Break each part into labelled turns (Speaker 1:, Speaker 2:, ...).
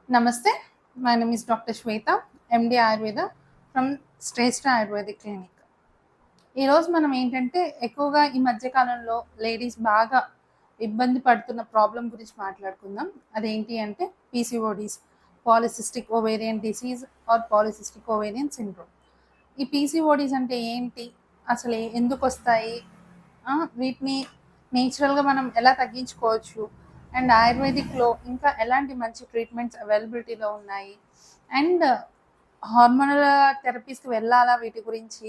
Speaker 1: Namaste. My name is Dr. Shweta, MD Ayurveda from Shrestha Ayurvedic Clinic. ఈరోజు మనం ఏంటంటే ఎక్కువగా ఈ మధ్య కాలంలో లేడీస్ బాగా ఇబ్బంది పడుతున్న ప్రాబ్లం గురించి మాట్లాడుకుందాం. అదేంటి అంటే PCODs, polycystic ovarian disease are polycystic ovarian syndrome. ఈ పీసీఓడీస్ అంటే ఏంటి, అసలు ఎందుకు వస్తాయి, వీటిని నేచురల్గా మనం ఎలా తగ్గించుకోవచ్చు, అండ్ ఆయుర్వేదిక్లో ఇంకా ఎలాంటి మంచి ట్రీట్మెంట్స్ అవైలబిలిటీలో ఉన్నాయి, అండ్ హార్మోనల్ థెరపీస్కి వెళ్ళాలా, వీటి గురించి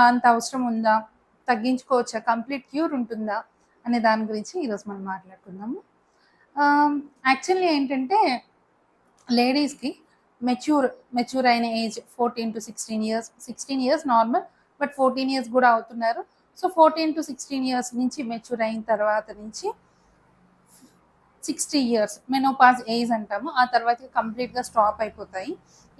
Speaker 1: అంత అవసరం ఉందా, తగ్గించుకోవచ్చా, కంప్లీట్ క్యూర్ ఉంటుందా అనే దాని గురించి ఈరోజు మనం మాట్లాడుకుందాము. యాక్చువల్లీ ఏంటంటే లేడీస్కి మెచ్యూర్ అయిన age 14 to 16 years. 16 years normal, but 14 years కూడా అవుతున్నారు. సో 14 to 16 ఇయర్స్ నుంచి మెచ్యూర్ అయిన తర్వాత నుంచి 60 ఇయర్స్ మెనోపాజ్ ఏజ్ అంటాము. ఆ తర్వాత కంప్లీట్గా స్టాప్ అయిపోతాయి.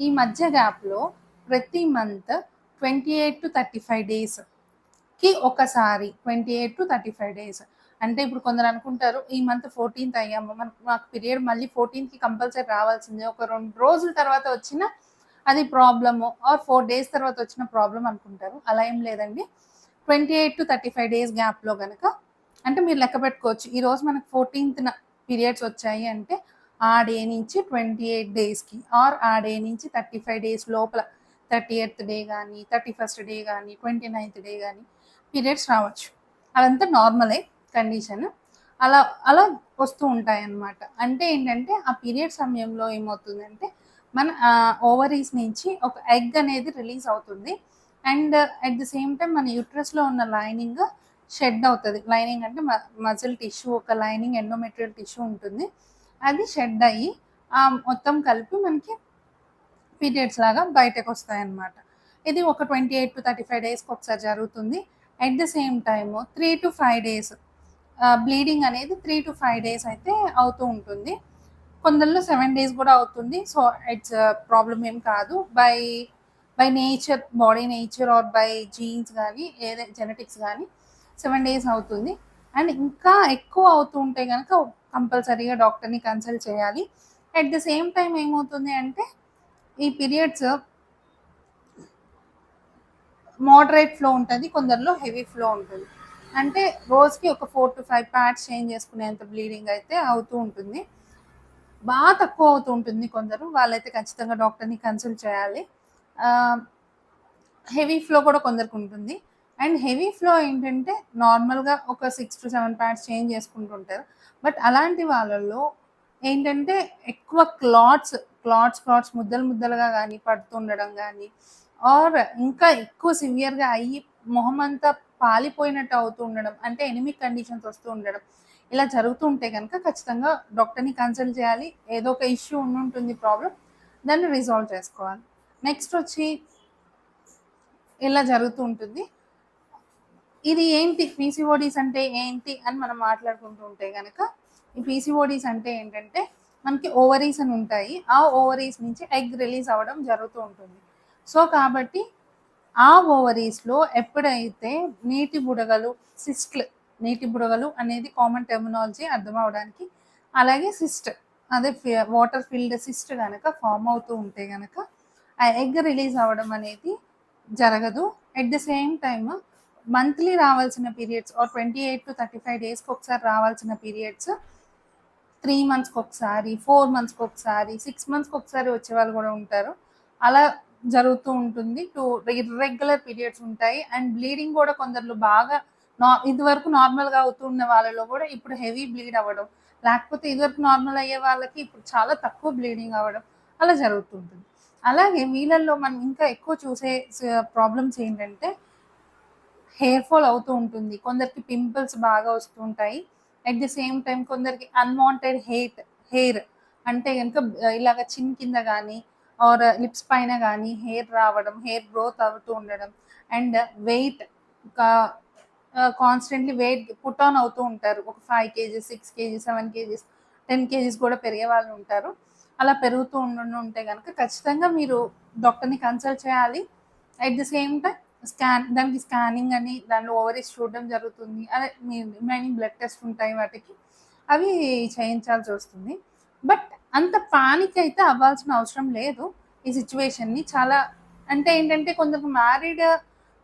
Speaker 1: ఈ మధ్య గ్యాప్లో ప్రతి మంత్ 28 to 35 డేస్కి ఒకసారి, 28 to 35 డేస్ అంటే ఇప్పుడు కొందరు అనుకుంటారు ఈ మంత్ 14th అయ్యాము, మాకు పీరియడ్ మళ్ళీ 14th కంపల్సరీ రావాల్సిందే, ఒక 2 రోజుల తర్వాత వచ్చిన అది ప్రాబ్లము, ఆర్ 4 డేస్ తర్వాత వచ్చిన ప్రాబ్లం అనుకుంటారు. అలా ఏం లేదండి. 28 to 35 డేస్ గ్యాప్లో కనుక అంటే మీరు లెక్క పెట్టుకోవచ్చు, ఈరోజు మనకు 14th పీరియడ్స్ వచ్చాయి అంటే ఆ డే నుంచి 28 డేస్కి, ఆర్ ఆ డే నుంచి 35 డేస్ లోపల 30th డే కానీ, 31st డే కానీ, 29th డే కానీ పీరియడ్స్ రావచ్చు. అదంతా నార్మలే కండిషన్. అలా అలా వస్తూ ఉంటాయి అన్నమాట. అంటే ఏంటంటే ఆ పీరియడ్ సమయంలో ఏమవుతుందంటే మన ఓవరీస్ నుంచి ఒక ఎగ్ అనేది రిలీజ్ అవుతుంది, and at the same time మన యూట్రస్లో ఉన్న లైనింగ్ షెడ్ అవుతుంది. లైనింగ్ అంటే మజిల్ టిష్యూ, ఒక లైనింగ్ ఎండోమెట్రియల్ టిష్యూ ఉంటుంది, అది షెడ్ అయ్యి మొత్తం కలిపి మనకి పీరియడ్స్ లాగా బయటకు వస్తాయన్నమాట. ఇది ఒక 28 to 35 డేస్కి ఒకసారి జరుగుతుంది. At the same time 3 to 5 days bleeding అనేది 3 to 5 డేస్ అయితే అవుతూ ఉంటుంది. కొందరిలో 7 డేస్ కూడా అవుతుంది. సో ఇట్స్ ప్రాబ్లం ఏం కాదు. By nature, body nature or by genes కానీ, ఏదైనా జెనెటిక్స్ కానీ 7 డేస్ అవుతుంది. అండ్ ఇంకా ఎక్కువ అవుతూ ఉంటే కనుక కంపల్సరీగా డాక్టర్ని కన్సల్ట్ చేయాలి. అట్ ద సేమ్ టైం ఏమవుతుంది అంటే ఈ పీరియడ్స్ మోడరేట్ ఫ్లో ఉంటుంది, కొందరిలో హెవీ ఫ్లో ఉంటుంది. అంటే రోజుకి ఒక 4 to 5 ప్యాడ్స్ చేంజ్ చేసుకునేంత బ్లీడింగ్ అయితే అవుతూ ఉంటుంది. బాగా తక్కువ అవుతూ ఉంటుంది కొందరు, వాళ్ళైతే ఖచ్చితంగా డాక్టర్ని కన్సల్ట్ చేయాలి. హెవీ ఫ్లో కూడా కొందరికి ఉంటుంది. అండ్ హెవీ ఫ్లో ఏంటంటే నార్మల్గా ఒక 6 to 7 ప్యాడ్స్ చేంజ్ చేసుకుంటుంటారు. బట్ అలాంటి వాళ్ళల్లో ఏంటంటే ఎక్కువ క్లాట్స్ ముద్దలుగా కానీ పడుతుండడం కానీ, ఆర్ ఇంకా ఎక్కువ సివియర్గా అయ్యి మొహం అంతా పాలిపోయినట్టు అవుతూ ఉండడం, అంటే ఎనిమిక్ కండిషన్స్ వస్తూ ఉండడం, ఇలా జరుగుతూ ఉంటే కనుక ఖచ్చితంగా డాక్టర్ని కన్సల్ట్ చేయాలి. ఏదో ఒక ఇష్యూ ఉంటుంది, ప్రాబ్లం, దాన్ని రిజాల్వ్ చేసుకోవాలి. నెక్స్ట్ వచ్చి ఇలా జరుగుతూ ఉంటుంది. ఇది ఏంటి పీసీఓడీస్ అంటే ఏంటి అని మనం మాట్లాడుకుంటూ ఉంటే కనుక, ఈ పీసీఓడీస్ అంటే ఏంటంటే మనకి ఓవరీస్ అని ఉంటాయి, ఆ ఓవరీస్ నుంచి ఎగ్ రిలీజ్ అవ్వడం జరుగుతూ ఉంటుంది. సో కాబట్టి ఆ ఓవరీస్లో ఎప్పుడైతే నీటి బుడగలు అనేది కామన్ టెర్మినాలజీ అర్థం అవడానికి, అలాగే సిస్ట్, అదే వాటర్ ఫిల్డ్ సిస్ట్ కనుక ఫామ్ అవుతూ ఉంటే కనుక ఆ ఎగ్ రిలీజ్ అవ్వడం అనేది జరగదు. At the same time monthly రావాల్సిన పీరియడ్స్ ఆర్ 28 to 35 డేస్కి ఒకసారి రావాల్సిన పీరియడ్స్ 3 monthsకి ఒకసారి, 4 monthsకి ఒకసారి, 6 monthsకి ఒకసారి వచ్చే వాళ్ళు కూడా ఉంటారు. అలా జరుగుతూ ఉంటుంది. ఇర్రెగ్యులర్ పీరియడ్స్ ఉంటాయి. అండ్ బ్లీడింగ్ కూడా కొందరిలో బాగా ఇదివరకు నార్మల్గా అవుతున్న వాళ్ళలో కూడా ఇప్పుడు హెవీ బ్లీడ్ అవ్వడం, లేకపోతే ఇదివరకు నార్మల్ అయ్యే వాళ్ళకి ఇప్పుడు చాలా తక్కువ బ్లీడింగ్ అవ్వడం, అలా జరుగుతుంటుంది. అలాగే వీళ్ళల్లో మనం ఇంకా ఎక్కువ చూసే ప్రాబ్లమ్స్ ఏంటంటే హెయిర్ ఫాల్ అవుతూ ఉంటుంది, కొందరికి పింపుల్స్ బాగా వస్తూ ఉంటాయి. అట్ ది సేమ్ టైం కొందరికి అన్వాంటెడ్ హెయిర్ అంటే కనుక ఇలాగ చిన్ కింద కానీ ఆర్ లిప్స్ పైన కానీ హెయిర్ రావడం, హెయిర్ గ్రోత్ అవుతూ ఉండడం, and weight constantly weight put on అవుతూ ఉంటారు. ఒక 5 kgs, 6 kgs, 7 kgs, 10 kgs కూడా పెరిగే వాళ్ళు ఉంటారు. అలా పెరుగుతూ ఉంటే కనుక ఖచ్చితంగా మీరు డాక్టర్ని కన్సల్ట్ చేయాలి. అట్ ది సేమ్ టైం దానికి స్కానింగ్ అని, దానిలో ఓవరీస్ చూడడం జరుగుతుంది. అదే మీ రిమైనింగ్ బ్లడ్ టెస్ట్ ఉంటాయి వాటికి, అవి చేయించాల్సి వస్తుంది. బట్ అంత పానిక్ అయితే అవ్వాల్సిన అవసరం లేదు ఈ సిచ్యువేషన్ని. చాలా అంటే ఏంటంటే కొందరు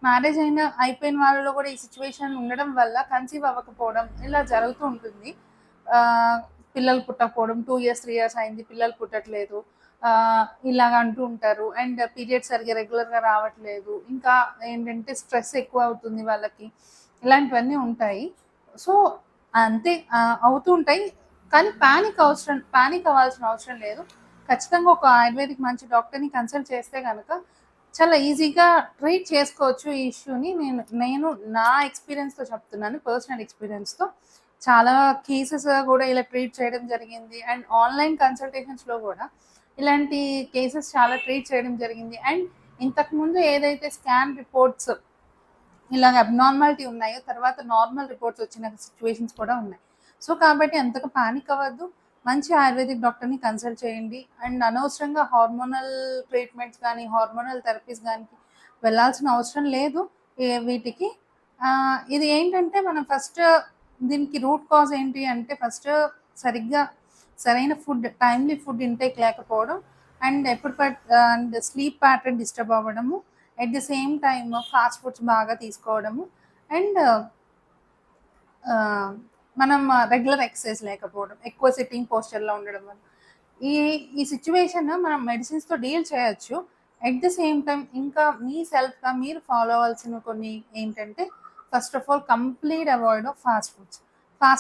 Speaker 1: మ్యారేజ్ అయిపోయిన వాళ్ళలో కూడా ఈ సిచ్యువేషన్ ఉండడం వల్ల కన్సీవ్ అవ్వకపోవడం ఇలా జరుగుతూ ఉంటుంది. పిల్లలు పుట్టకపోవడం 2 ఇయర్స్ 3 ఇయర్స్ అయింది పిల్లలు పుట్టట్లేదు ఇలాగ అంటూ ఉంటారు. అండ్ పీరియడ్స్ సరిగ్గా రెగ్యులర్గా రావట్లేదు, ఇంకా ఏంటంటే స్ట్రెస్ ఎక్కువ అవుతుంది వాళ్ళకి, ఇలాంటివన్నీ ఉంటాయి. సో అంతే అవుతూ ఉంటాయి. కానీ పానిక్ అవ్వాల్సిన అవసరం లేదు. ఖచ్చితంగా ఒక ఆయుర్వేదిక్ మంచి డాక్టర్ని కన్సల్ట్ చేస్తే కనుక చాలా ఈజీగా ట్రీట్ చేసుకోవచ్చు ఈ ఇష్యూని. నేను నా ఎక్స్పీరియన్స్తో చెప్తున్నాను, పర్సనల్ ఎక్స్పీరియన్స్తో. చాలా కేసెస్ కూడా ఇలా ట్రీట్ చేయడం జరిగింది. అండ్ ఆన్లైన్ కన్సల్టేషన్స్లో కూడా ఇలాంటి కేసెస్ చాలా ట్రీట్ చేయడం జరిగింది. అండ్ ఇంతకుముందు ఏదైతే స్కాన్ రిపోర్ట్స్ ఇలాగ అబ్నార్మాలిటీ ఉన్నాయో తర్వాత నార్మల్ రిపోర్ట్స్ వచ్చిన సిచ్యువేషన్స్ కూడా ఉన్నాయి. సో కాబట్టి అంతగా పానిక్ అవ్వద్దు, మంచి ఆయుర్వేదిక్ డాక్టర్ని కన్సల్ట్ చేయండి. అండ్ అనవసరంగా హార్మోనల్ ట్రీట్మెంట్స్ కానీ హార్మోనల్ థెరపీస్ కానీ వెళ్ళాల్సిన అవసరం లేదు వీటికి. ఇది ఏంటంటే మనం ఫస్ట్ దీనికి రూట్ కాజ్ ఏంటి అంటే ఫస్ట్ సరైన ఫుడ్, టైమ్లీ ఫుడ్ ఇంటేక్ లేకపోవడం, and and sleep pattern disturb అవ్వడము, at the same time fast foods బాగా తీసుకోవడము, అండ్ మనం రెగ్యులర్ ఎక్సర్సైజ్ లేకపోవడం, ఎక్కువ సిట్టింగ్ పోస్చర్లో ఉండడం వల్ల ఈ సిచ్యువేషన్ మనం మెడిసిన్స్తో డీల్ చేయొచ్చు. ఎట్ ది సేమ్ టైం ఇంకా మీ సెల్ఫ్గా మీరు ఫాలో అవ్వాల్సిన కొన్ని ఏంటంటే first of all complete avoid of fast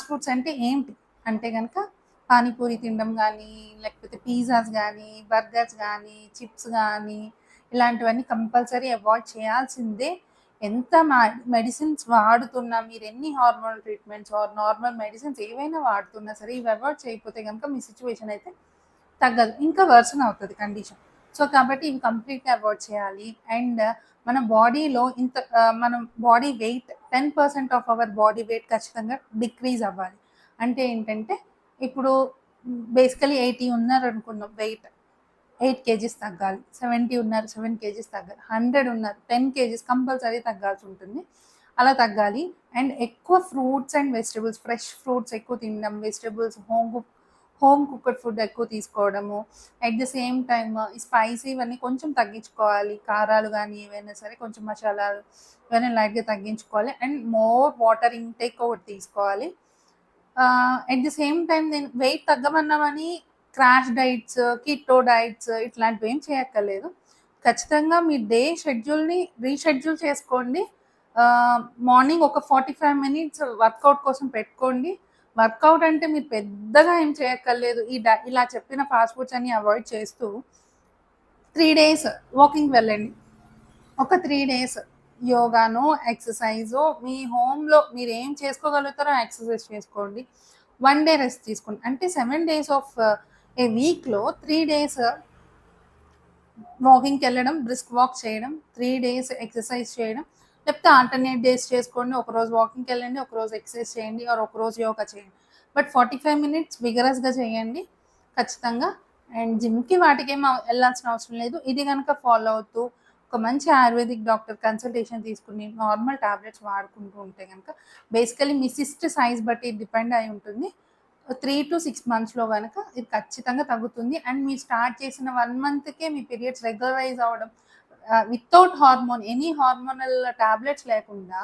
Speaker 1: foods అంటే ఏంటి అంటే కనుక పానీపూరి తినడం కానీ, లేకపోతే పిజ్జాస్ కానీ, బర్గర్స్ కానీ, చిప్స్ కానీ, ఇలాంటివన్నీ కంపల్సరీ అవాయిడ్ చేయాల్సిందే. ఎంత మెడిసిన్స్ వాడుతున్నా, మీరు ఎన్ని hormonal treatments or normal medicines ఏవైనా వాడుతున్నా సరే ఇవి అవాయిడ్ చేయకపోతే కనుక మీ సిచ్యువేషన్ అయితే తగ్గదు, ఇంకా వర్సన్ అవుతుంది కండిషన్. సో కాబట్టి ఇవి కంప్లీట్గా అవాయిడ్ చేయాలి. అండ్ మన బాడీలో మనం body weight 10% of our body weight ఖచ్చితంగా డిక్రీజ్ అవ్వాలి. అంటే ఏంటంటే ఇప్పుడు బేసికలీ 80 ఉన్నారు అనుకున్నాం వెయిట్, 8 kgs తగ్గాలి. 70 ఉన్నారు 7 kgs తగ్గాలి. 100 ఉన్నారు 10 kgs కంపల్సరీ తగ్గాల్సి ఉంటుంది. అలా తగ్గాలి. అండ్ ఎక్కువ fruits and vegetables, fresh fruits ఎక్కువ తినడం, వెజిటబుల్స్ హోమ్ కుక్డ్ ఫుడ్ ఎక్కువ తీసుకోవడము, అట్ ద సేమ్ టైమ్ ఈ స్పైసీ ఇవన్నీ కొంచెం తగ్గించుకోవాలి. కారాలు కానీ ఏవైనా సరే కొంచెం మసాలాలు ఇవన్నీ లైట్గా తగ్గించుకోవాలి. అండ్ మోర్ వాటర్ ఇంటేక్ ఒకటి తీసుకోవాలి. అట్ ది సేమ్ టైం నేను వెయిట్ తగ్గమన్నామని క్రాష్ డైట్స్, కిటో డైట్స్ ఇట్లాంటివి ఏం చేయక్కర్లేదు. ఖచ్చితంగా మీ డే షెడ్యూల్ని రీషెడ్యూల్ చేసుకోండి. మార్నింగ్ ఒక 45 minutes వర్కౌట్ కోసం పెట్టుకోండి. వర్కౌట్ అంటే మీరు పెద్దగా ఏం చేయక్కర్లేదు. ఇలా చెప్పిన ఫాస్ట్ ఫుడ్స్ అన్ని అవాయిడ్ చేస్తూ 3 days వాకింగ్ వెళ్ళండి. ఒక 3 days యోగానో ఎక్సర్సైజో మీ హోమ్లో మీరు ఏం చేసుకోగలుగుతారో ఎక్సర్సైజ్ చేసుకోండి. 1 day రెస్ట్ తీసుకోండి. అంటే 7 days ఆఫ్ ఏ వీక్లో 3 days వాకింగ్కి వెళ్ళడం, బ్రిస్క్ వాక్ చేయడం, 3 days ఎక్సర్సైజ్ చేయడం, లేకపోతే ఆల్టర్నేట్ డేస్ చేసుకోండి. ఒకరోజు వాకింగ్కి వెళ్ళండి, ఒకరోజు ఎక్సర్సైజ్ చేయండి, ఆర్ ఒకరోజు యోగా చేయండి. బట్ 45 minutes విగరస్గా చేయండి ఖచ్చితంగా. అండ్ జిమ్కి వాటికి ఏం వెళ్ళాల్సిన అవసరం లేదు. ఇది కనుక ఫాలో అవుతూ ఒక మంచి ఆయుర్వేదిక్ డాక్టర్ కన్సల్టేషన్ తీసుకుని నార్మల్ టాబ్లెట్స్ వాడుకుంటూ ఉంటే కనుక బేసికలీ మీ సిస్ట్ సైజ్ బట్టి డిపెండ్ అయి ఉంటుంది. 3 to 6 monthsలో కనుక ఇది ఖచ్చితంగా తగ్గుతుంది. అండ్ మీరు స్టార్ట్ చేసిన 1 monthకే మీ పీరియడ్స్ రెగ్యులరైజ్ అవ్వడం, వితౌట్ ఎనీ హార్మోనల్ టాబ్లెట్స్ లేకుండా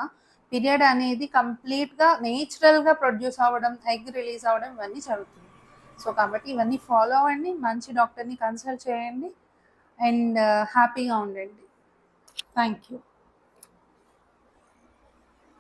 Speaker 1: పీరియడ్ అనేది కంప్లీట్గా నేచురల్గా ప్రొడ్యూస్ అవ్వడం, ఎగ్ రిలీజ్ అవ్వడం ఇవన్నీ జరుగుతుంది. సో కాబట్టి ఇవన్నీ ఫాలో అవ్వండి, మంచి డాక్టర్ని కన్సల్ట్ చేయండి, అండ్ హ్యాపీగా ఉండండి. Thank you.